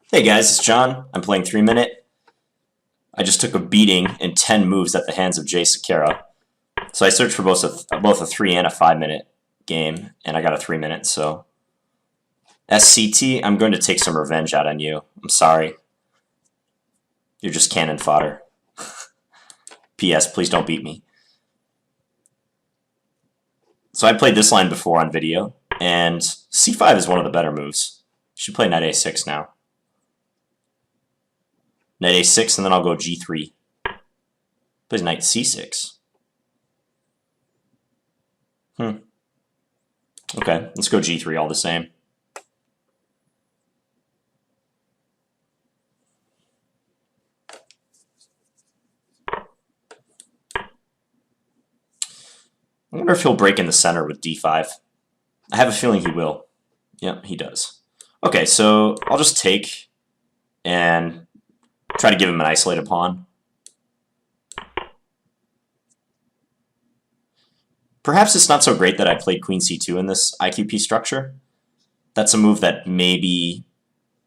Hey guys, it's John. I'm playing 3 Minute. I just took a beating in 10 moves at the hands of Jay Sakara. So I searched for both a 3 and a 5 minute game, and I got a 3 minute, so. SCT, I'm going to take some revenge out on you. I'm sorry. You're just cannon fodder. P.S. Please don't beat me. So I played this line before on video, and C5 is one of the better moves. You should play knight A6 now. Knight A6, and then I'll go G3. Plays knight C6. Okay, let's go G3 all the same. I wonder if he'll break in the center with D5. I have a feeling he will. Yep, he does. Okay, so I'll just take and try to give him an isolated pawn. Perhaps it's not so great that I played Queen C2 in this IQP structure. That's a move that maybe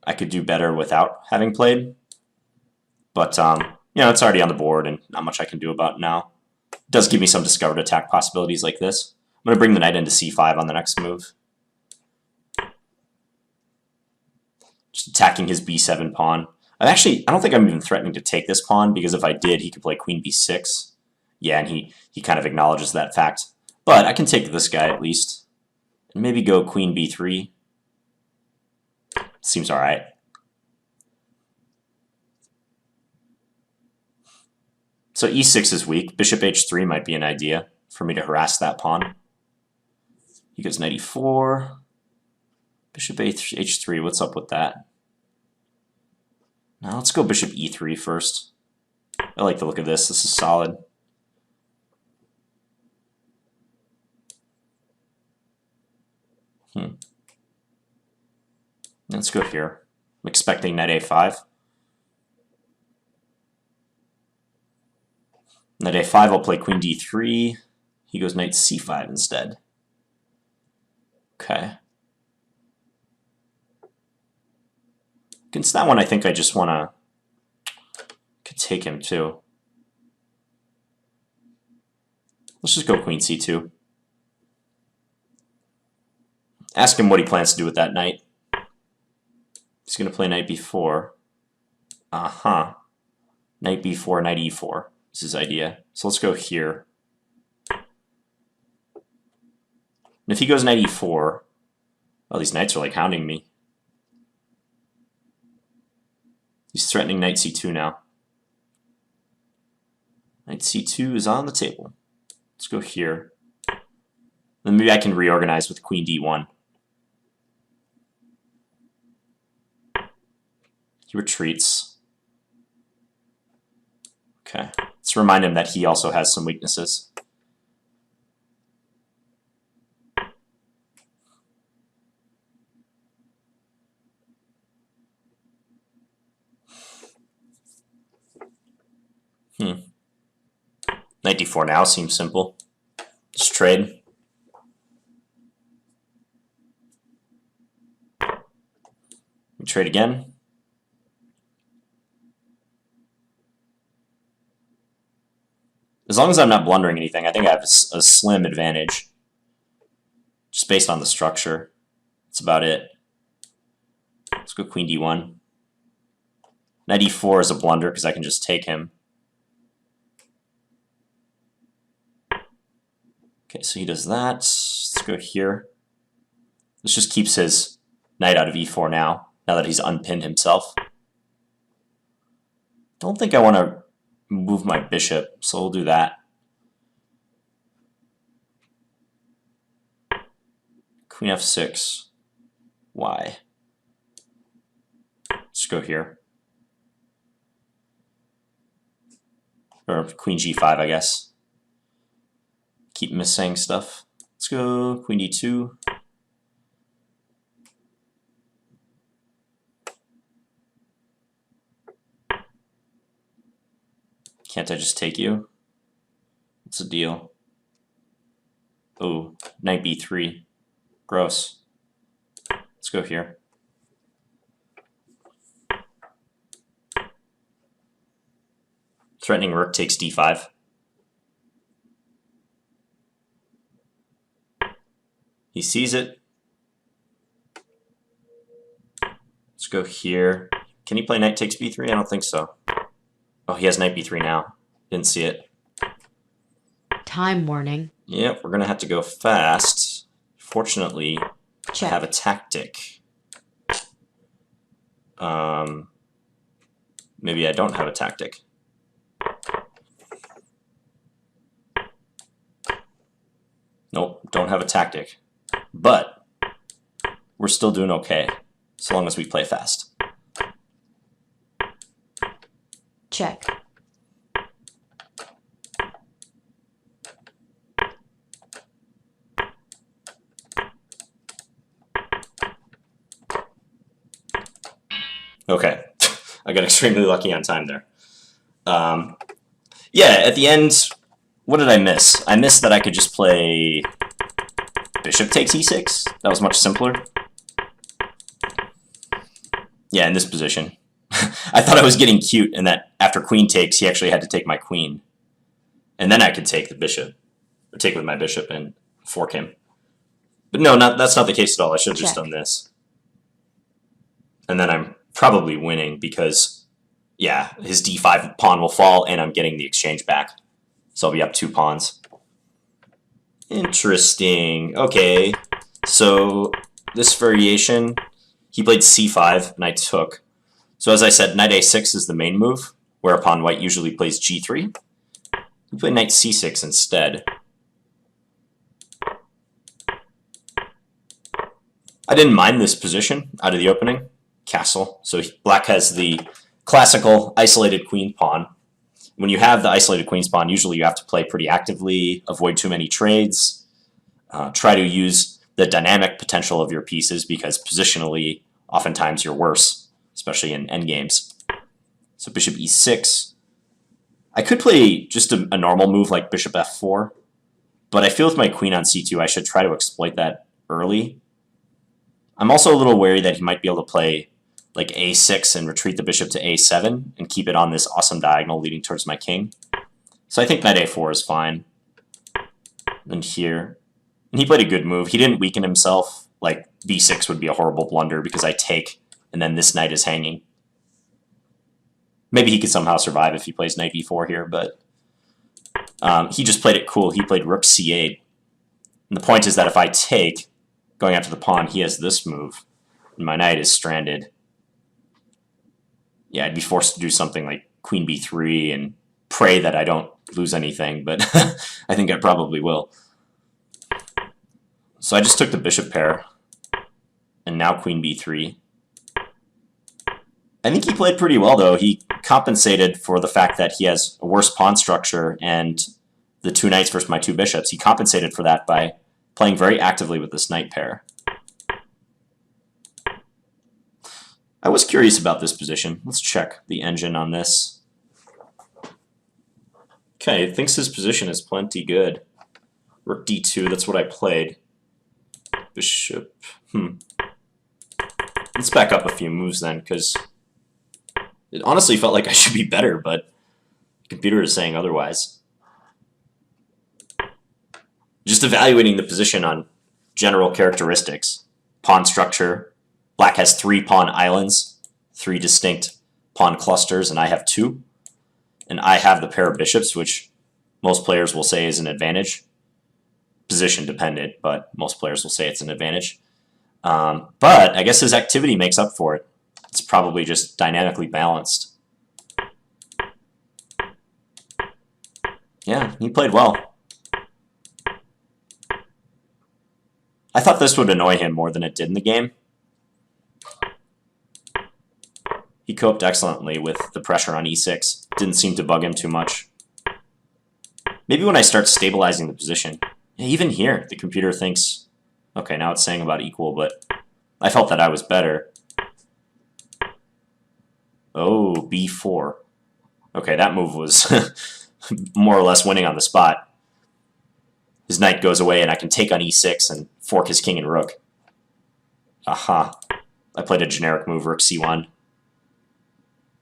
I could do better without having played. But, it's already on the board and not much I can do about it now. It does give me some discovered attack possibilities like this. I'm going to bring the knight into C5 on the next move. Just attacking his B7 pawn. I don't think I'm even threatening to take this pawn, because if I did, he could play Queen B6. Yeah, and he kind of acknowledges that fact. But I can take this guy at least. And maybe go Queen B3. Seems alright. So E6 is weak. Bishop H3 might be an idea for me to harass that pawn. He goes knight E4. Bishop H3, what's up with that? Now let's go Bishop E3 first. I like the look of this. This is solid. Let's go here. I'm expecting knight A5. Knight A5, I'll play Queen D3. He goes knight C5 instead. Okay. Against that one, I think I just want to could take him too. Let's just go Queen C2. Ask him what he plans to do with that knight. He's going to play knight B4. Knight B4, knight E4 is his idea. So let's go here. And if he goes knight E4, oh, these knights are like hounding me. He's threatening knight C2 now. Knight C2 is on the table. Let's go here. Then maybe I can reorganize with Queen D1. He retreats. Okay. Let's remind him that he also has some weaknesses. Knight D4 now seems simple. Just trade. We trade again. As long as I'm not blundering anything, I think I have a slim advantage. Just based on the structure. That's about it. Let's go Queen D1. Knight E4 is a blunder because I can just take him. Okay, so he does that. Let's go here. This just keeps his knight out of E4 now that he's unpinned himself. Don't think I want to move my bishop, so we'll do that. Queen F6. Why? Let's go here. Or Queen G5, I guess. Keep missing stuff. Let's go Queen D2. Can't I just take you? What's the deal? Oh, knight B3. Gross. Let's go here. Threatening rook takes d5. He sees it. Let's go here. Can he play knight takes b3? I don't think so. Oh, he has knight b3 now. Didn't see it. Time warning. Yep, we're going to have to go fast. Fortunately, Check. I have a tactic. Maybe I don't have a tactic. Nope, don't have a tactic. But we're still doing okay, so long as we play fast. Check. Okay, I got extremely lucky on time there. Yeah, at the end, what did I miss? I missed that I could just play bishop takes e6. That was much simpler. Yeah, in this position. I thought I was getting cute, and that after queen takes, he actually had to take my queen. And then I could take the bishop, or take with my bishop and fork him. But no, that's not the case at all. I should have just done this. And then I'm probably winning because, yeah, his d5 pawn will fall, and I'm getting the exchange back. So I'll be up 2 pawns. Interesting. Okay, so this variation, he played c5, and I took. So as I said, knight a6 is the main move, whereupon white usually plays g3. He played knight c6 instead. I didn't mind this position out of the opening. Castle. So black has the classical isolated queen pawn. When you have the isolated queen's pawn, usually you have to play pretty actively, avoid too many trades, try to use the dynamic potential of your pieces because positionally, oftentimes you're worse, especially in endgames. So bishop e6. I could play just a normal move like bishop f4, but I feel with my queen on c2, I should try to exploit that early. I'm also a little wary that he might be able to play like a6 and retreat the bishop to a7 and keep it on this awesome diagonal leading towards my king. So I think knight a4 is fine. And here, and he played a good move. He didn't weaken himself. Like b6 would be a horrible blunder because I take and then this knight is hanging. Maybe he could somehow survive if he plays knight b4 here, but he just played it cool. He played rook c8. And the point is that if I take, going after the pawn, he has this move, and my knight is stranded. Yeah, I'd be forced to do something like queen b3 and pray that I don't lose anything, but I think I probably will. So I just took the bishop pair, and now queen b3. I think he played pretty well, though. He compensated for the fact that he has a worse pawn structure and the 2 knights versus my 2 bishops. He compensated for that by playing very actively with this knight pair. I was curious about this position. Let's check the engine on this. Okay, thinks his position is plenty good. Rook d2, that's what I played. Bishop, Let's back up a few moves then, because it honestly felt like I should be better, but the computer is saying otherwise. Just evaluating the position on general characteristics. Pawn structure. Black has 3 pawn islands, 3 distinct pawn clusters, and I have 2. And I have the pair of bishops, which most players will say is an advantage. Position dependent, but most players will say it's an advantage. But I guess his activity makes up for it. It's probably just dynamically balanced. Yeah, he played well. I thought this would annoy him more than it did in the game. He coped excellently with the pressure on e6. Didn't seem to bug him too much. Maybe when I start stabilizing the position. Yeah, even here, the computer thinks, okay, now it's saying about equal, but I felt that I was better. Oh, b4. Okay, that move was more or less winning on the spot. His knight goes away, and I can take on e6 and fork his king and rook. Aha. I played a generic move, rook c1.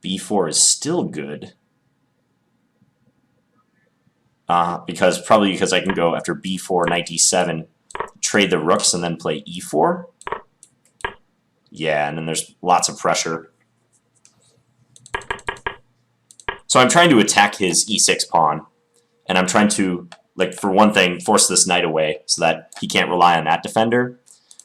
b4 is still good. Probably because I can go after b4, knight d7, trade the rooks, and then play e4. Yeah, and then there's lots of pressure. So I'm trying to attack his e6 pawn, and I'm trying to, like, for one thing, force this knight away so that he can't rely on that defender.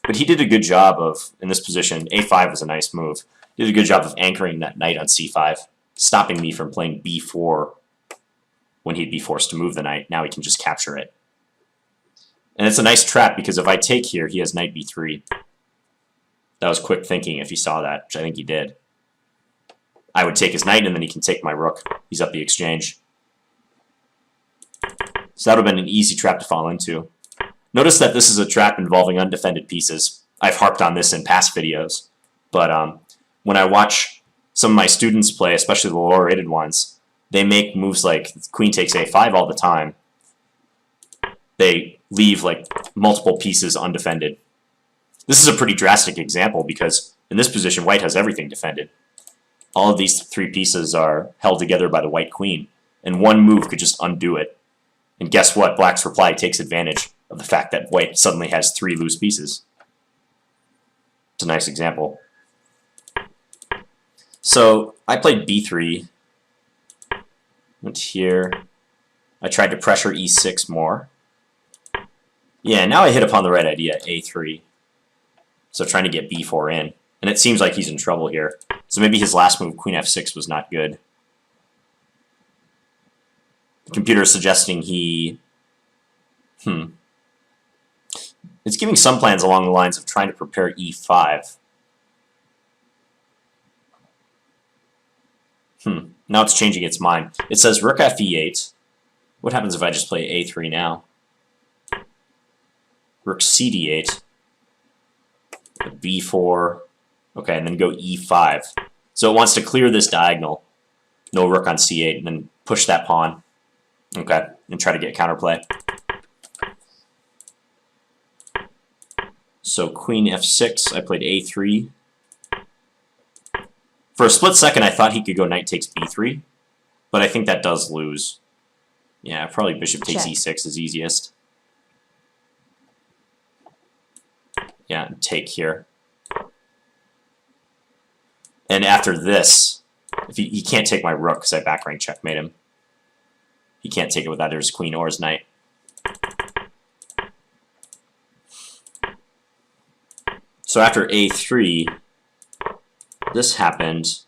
But he did a good job of, in this position, a5 was a nice move. Did a good job of anchoring that knight on c5, stopping me from playing b4 when he'd be forced to move the knight. Now he can just capture it. And it's a nice trap because if I take here, he has knight b3. That was quick thinking if he saw that, which I think he did. I would take his knight and then he can take my rook. He's up the exchange. So that would have been an easy trap to fall into. Notice that this is a trap involving undefended pieces. I've harped on this in past videos. But when I watch some of my students play, especially the lower rated ones, they make moves like queen takes a5 all the time. They leave like multiple pieces undefended. This is a pretty drastic example because in this position, white has everything defended. All of these three pieces are held together by the white queen, and one move could just undo it. And guess what? Black's reply takes advantage of the fact that white suddenly has three loose pieces. It's a nice example. So I played b3, went here. I tried to pressure e6 more. Yeah, now I hit upon the right idea, a3. So trying to get b4 in. And it seems like he's in trouble here. So maybe his last move, queen f6, was not good. The computer is suggesting he... It's giving some plans along the lines of trying to prepare e5. Now it's changing its mind. It says rook f e8. What happens if I just play a3 now? Rook c d8. b4. Okay, and then go e5. So it wants to clear this diagonal. No rook on c8, and then push that pawn. Okay, and try to get counterplay. So queen f6, I played a3. For a split second, I thought he could go knight takes b3, but I think that does lose. Yeah, probably bishop takes e6 is easiest. Yeah, take here. And after this, if he can't take my rook because I back rank checkmate him. He can't take it with either his queen or his knight. So after a3, this happened.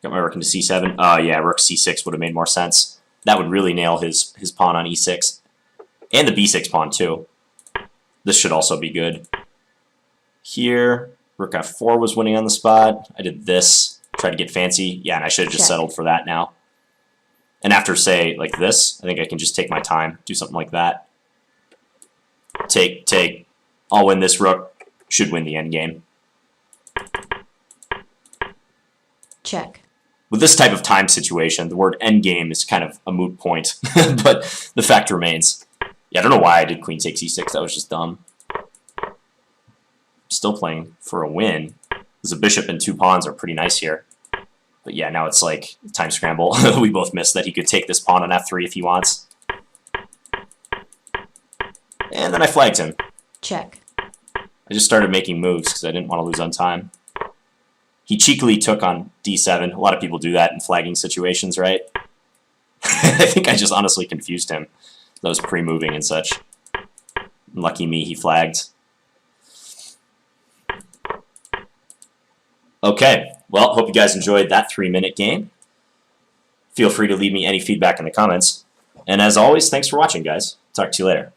Got my rook into c7. Yeah, rook c6 would have made more sense. That would really nail his pawn on e6. And the b6 pawn too. This should also be good. Here, rook f4 was winning on the spot. I did this, tried to get fancy. Yeah, and I should have just settled for that now. And after, say, like this, I think I can just take my time, do something like that. Take. I'll win this rook. Should win the endgame. Check. With this type of time situation, the word endgame is kind of a moot point, but the fact remains. Yeah, I don't know why I did queen takes e6. That was just dumb. Still playing for a win. Because a bishop and two pawns are pretty nice here. But yeah, now it's like time scramble. We both missed that he could take this pawn on f3 if he wants. And then I flagged him. Check. I just started making moves because I didn't want to lose on time. He cheekily took on d7. A lot of people do that in flagging situations, right? I think I just honestly confused him. That was pre-moving and such. Lucky me, he flagged. Okay, well, hope you guys enjoyed that 3-minute game. Feel free to leave me any feedback in the comments. And as always, thanks for watching, guys. Talk to you later.